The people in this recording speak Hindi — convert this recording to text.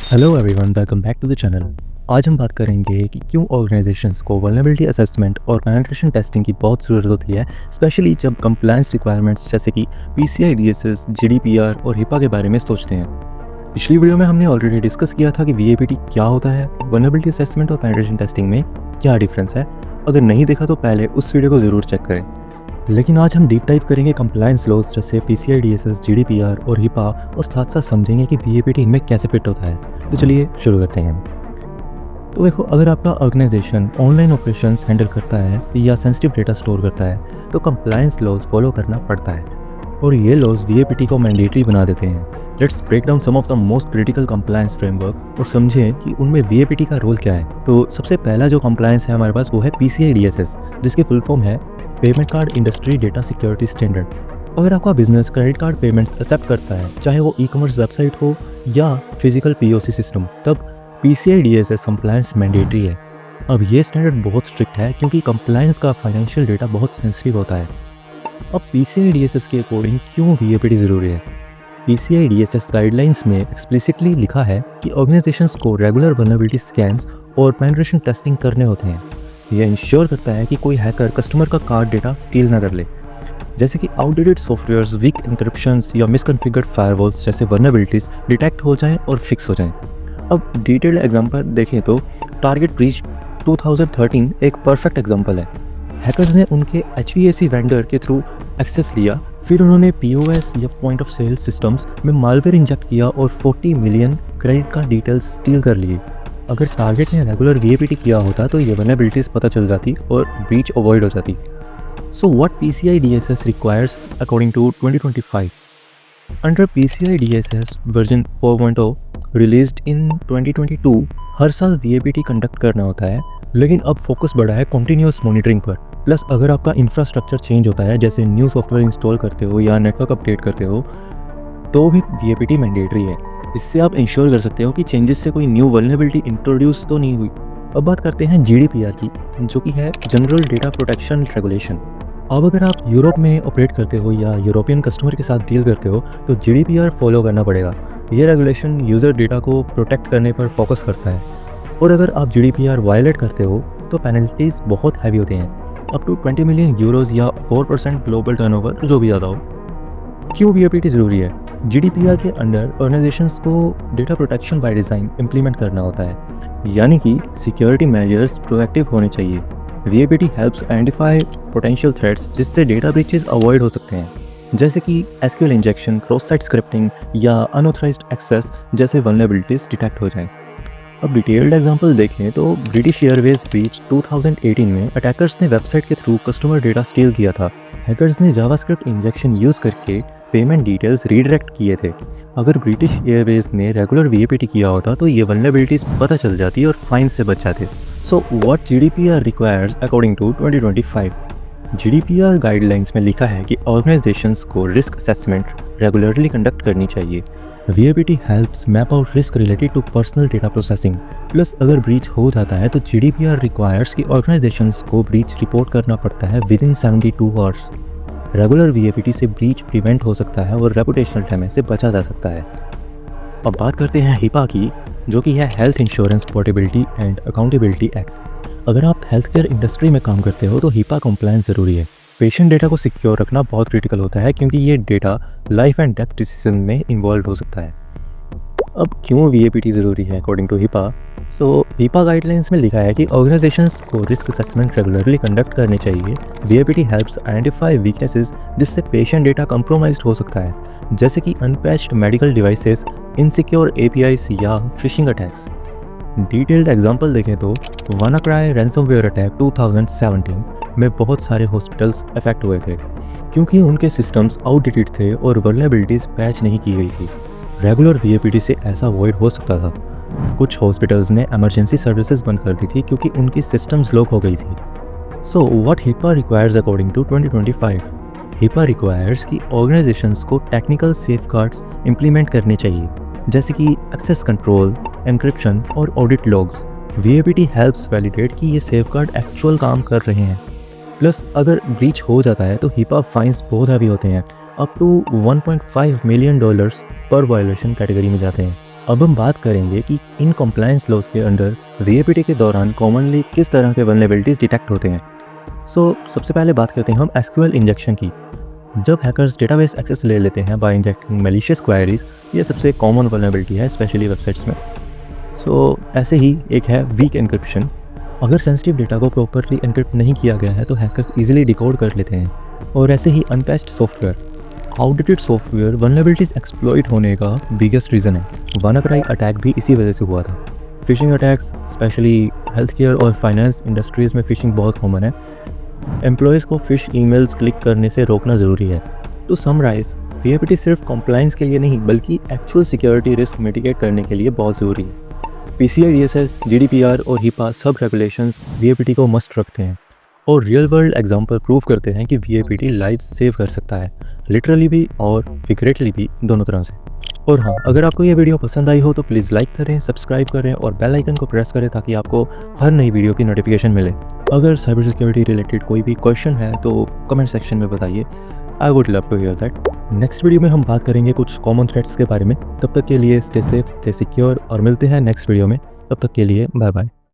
Hello everyone, welcome back to the channel. आज हम बात करेंगे कि क्यों ऑर्गेनाइजेशंस को वल्नरेबिलिटी असेसमेंट और पेनिट्रेशन टेस्टिंग की बहुत ज़रूरत होती है, स्पेशली जब कंप्लायंस रिक्वायरमेंट्स जैसे कि पीसीआई डीएसएस, जीडीपीआर और हिपा के बारे में सोचते हैं। पिछली वीडियो में हमने ऑलरेडी डिस्कस किया था कि वीएपीटी क्या होता है, वल्नरेबिलिटी असेसमेंट और पेनिट्रेशन टेस्टिंग में क्या डिफरेंस है। अगर नहीं देखा तो पहले उस वीडियो को ज़रूर चेक करें। लेकिन आज हम डीप डाइव करेंगे कंप्लायंस लॉज जैसे पीसीआई डीएसएस, जीडीपीआर और हिपा, और साथ साथ समझेंगे कि वीएपीटी इनमें कैसे फिट होता है। तो चलिए शुरू करते हैं। तो देखो, अगर आपका ऑर्गेनाइजेशन ऑनलाइन ऑपरेशंस हैंडल करता है या सेंसिटिव डेटा स्टोर करता है तो कंप्लायंस लॉज फॉलो करना पड़ता है, और ये लॉज वीएपीटी को मैंडेटरी बना देते हैं। Let's break down some of the most critical compliance framework और समझें कि उनमें वीएपीटी का रोल क्या है। तो सबसे पहला जो कंप्लायंस है हमारे पास वो है पीसीआई डीएसएस, जिसकी फुल फॉर्म है payment card industry data security standard. अगर आपका business credit card payments accept करता है, चाहे वो ई-कॉमर्स वेबसाइट हो या फिजिकल पीओसी सिस्टम, तब पीसीआई डीएसएस कंप्लायंस मैंडेटरी है। अब ये स्टैंडर्ड बहुत स्ट्रिक्ट है क्योंकि कंप्लायंस का फाइनेंशियल डेटा बहुत सेंसिटिव होता है। अब पीसीआई डीएसएस के अकॉर्डिंग क्यों वीएपीटी ज़रूरी है? पीसीआई डीएसएस गाइडलाइंस में एक्सप्लिसिटली लिखा है कि ऑर्गेनाइजेशंस को रेगुलर वल्नरेबिलिटी स्कैन्स और पेनिट्रेशन टेस्टिंग करने होते हैं। यह इंश्योर करता है कि कोई हैकर कस्टमर का कार्ड डेटा स्टील ना कर ले, जैसे कि आउटडेटेड सॉफ्टवेयर्स, वीक एन्क्रिप्शंस या मिसकॉन्फ़िगर्ड फायरवॉल्स जैसे वल्नरेबिलिटीज डिटेक्ट हो जाएं और फिक्स हो जाएं। अब डिटेल्ड एग्जांपल देखें तो टारगेट ब्रीच 2013 एक परफेक्ट एग्जांपल है। हैकर्स ने उनके एचवीएसी वेंडर के थ्रू एक्सेस लिया, फिर उन्होंने पीओएस या पॉइंट ऑफ सेल सिस्टम्स में मालवेयर इंजेक्ट किया और 40 million credit card details steel कर लिए। अगर टारगेट ने रेगुलर वीएपीटी किया होता तो ये वल्नरेबिलिटीज पता चल जाती और ब्रीच अवॉइड हो जाती। So what PCI DSS requires according to 2025? Under PCI DSS version 4.0 released in 2022, हर साल वीएपीटी कंडक्ट करना होता है, लेकिन अब फोकस बढ़ा है कॉन्टिन्यूस मॉनिटरिंग पर। प्लस अगर आपका इंफ्रास्ट्रक्चर चेंज होता है, जैसे न्यू सॉफ्टवेयर इंस्टॉल करते हो या नेटवर्क अपडेट करते हो, तो भी वीएपीटी मैंडेटरी है। इससे आप इंश्योर कर सकते हो कि चेंजेस से कोई न्यू वल्नरेबिलिटी इंट्रोड्यूस तो नहीं हुई। अब बात करते हैं जीडीपीआर की, जो कि है जनरल डेटा प्रोटेक्शन रेगुलेशन। अब अगर आप यूरोप में ऑपरेट करते हो या यूरोपियन कस्टमर के साथ डील करते हो तो जीडीपीआर फॉलो करना पड़ेगा। ये रेगुलेशन यूज़र डेटा को प्रोटेक्ट करने पर फोकस करता है, और अगर आप जीडीपीआर वायलेट करते हो तो पेनल्टीज बहुत हैवी होते हैं, अप टू 20 मिलियन यूरोज या 4% ग्लोबल टर्नओवर, जो भी ज़्यादा हो। क्यों वीएपीटी ज़रूरी है? जीडीपीआर के अंडर ऑर्गेनाइजेशंस को data protection by design implement करना होता है, यानी कि सिक्योरिटी मेजर्स प्रोएक्टिव होने चाहिए। VAPT helps identify potential threats जिससे डेटा ब्रीचेस अवॉइड हो सकते हैं, जैसे कि SQL injection, cross site scripting या अनऑथराइज्ड एक्सेस जैसे वल्नरेबिलिटीज डिटेक्ट हो जाएं। अब डिटेल्ड एग्जांपल देखें तो ब्रिटिश एयरवेज ब्रीच 2018 में अटैकर्स ने वेबसाइट के थ्रू कस्टमर डेटा स्टील किया था। हैकर्स ने जावास्क्रिप्ट इंजेक्शन यूज़ करके पेमेंट डिटेल्स रीडायरेक्ट किए थे। अगर ब्रिटिश एयरवेज ने रेगुलर वीएपीटी किया होता तो ये वल्नरेबिलिटीज पता चल जाती और फाइन से बच जाते। So what GDPR requires according to 2025? GDPR guidelines में लिखा है कि ऑर्गेनाइजेशंस को रिस्क असेसमेंट रेगुलरली कंडक्ट करनी चाहिए। VAPT helps map out risk related to personal data processing. Plus अगर ब्रीच हो जाता है तो जीडीपीआर रिक्वायर्स कि ऑर्गेनाइजेशंस को ब्रीच रिपोर्ट करना पड़ता है within 72 hours. Regular VAPT से ब्रीच प्रिवेंट हो सकता है और रेपुटेशनल डैमेज से बचा जा सकता है। अब बात करते हैं हिपा की, जो कि है health insurance portability and accountability act. अगर आप हेल्थ केयर इंडस्ट्री में काम करते हो तो हिपा कंप्लायंस ज़रूरी है। पेशेंट डेटा को सिक्योर रखना बहुत क्रिटिकल होता है क्योंकि ये data life and death decision में इन्वॉल्व हो सकता है। अब क्यों वीएपीटी ज़रूरी है according to HIPAA? So HIPAA guidelines में लिखा है कि ऑर्गेनाइजेशंस को रिस्क असेसमेंट रेगुलरली कंडक्ट करने चाहिए। वीएपीटी हेल्प्स आइडेंटिफाई वीकनेसेस जिससे पेशेंट डेटा कंप्रोमाइज्ड हो सकता है, जैसे कि अनपैच्ड मेडिकल डिवाइसेस, इनसिक्योर एपीआईज या फिशिंग अटैक्स। डिटेल्ड एग्जांपल देखें तो वानाक्राई रैंसमवेयर अटैक 2017 में बहुत सारे हॉस्पिटल्स अफेक्ट हुए थे क्योंकि उनके सिस्टम्स आउटडेटेड थे और वल्नरेबिलिटीज पैच नहीं की गई थी। रेगुलर वीएपीटी से ऐसा अवॉइड हो सकता था। कुछ हॉस्पिटल्स ने इमरजेंसी सर्विसेज बंद कर दी थी क्योंकि उनकी सिस्टम्स लॉक हो गई थी। So what HIPAA requires according to 2025? HIPAA requires कि ऑर्गेनाइजेशंस को टेक्निकल सेफगार्ड्स इंप्लीमेंट करने चाहिए, जैसे कि एक्सेस कंट्रोल, एन्क्रिप्शन और audit logs. VAPT helps validate कि ये सेफगार्ड एक्चुअल काम कर रहे हैं। प्लस अगर ब्रीच हो जाता है तो हिपा फाइन्स बहुत हैवी होते हैं, अप टू $1.5 मिलियन पर वायलेशन कैटेगरी में जाते हैं। अब हम बात करेंगे कि इन कंप्लायंस लॉज के अंडर वीएपीटी के दौरान कॉमनली किस तरह के वल्नरेबिलिटीज़ डिटेक्ट होते हैं। सबसे पहले बात करते हैं हम एसक्यूएल इंजेक्शन की। जब हैकर्स डेटाबेस एक्सेस ले लेते हैं बाय इंजेक्टिंग मैलिशियस क्वेरीज, ये सबसे कॉमन वल्नरेबिलिटी है स्पेशली वेबसाइट्स में। ऐसे ही एक है वीक एन्क्रिप्शन। अगर सेंसिटिव डेटा को प्रॉपरली एन्क्रिप्ट नहीं किया गया है तो हैकर्स इजीली डिकोड कर लेते हैं। और ऐसे ही unpatched software, outdated software vulnerabilities exploit होने का बिगेस्ट रीज़न है। वानाक्राई अटैक भी इसी वजह से हुआ था। Phishing attacks specially health care और फाइनेंस इंडस्ट्रीज़ में फिशिंग बहुत कॉमन है। एम्प्लॉयज़ को फिश ईमेल्स क्लिक करने से रोकना ज़रूरी है। टू समराइज, वीएपीटी सिर्फ कंप्लायंस के लिए नहीं बल्कि एक्चुअल सिक्योरिटी रिस्क मिटिगेट करने के लिए बहुत ज़रूरी है। पीसीआई डीएसएस, जीडीपीआर और हिपा सब रेगुलेशंस वीएपीटी को मस्ट रखते हैं और रियल वर्ल्ड एग्जाम्पल प्रूव करते हैं कि वीएपीटी लाइफ सेव कर सकता है, लिटरली भी और फिगरेटली भी, दोनों तरह से। और हाँ, अगर आपको ये वीडियो पसंद आई हो तो प्लीज़ लाइक करें, सब्सक्राइब करें और बेल आइकन को प्रेस करें ताकि आपको हर नई वीडियो की नोटिफिकेशन मिले। अगर साइबर सिक्योरिटी रिलेटेड कोई भी क्वेश्चन है तो कमेंट सेक्शन में बताइए, I would love to hear that. Next video में हम बात करेंगे कुछ कॉमन थ्रेट्स के बारे में। तब तक के लिए स्टे सेफ, स्टे सिक्योर और मिलते हैं नेक्स्ट वीडियो में। तब तक के लिए बाय बाय।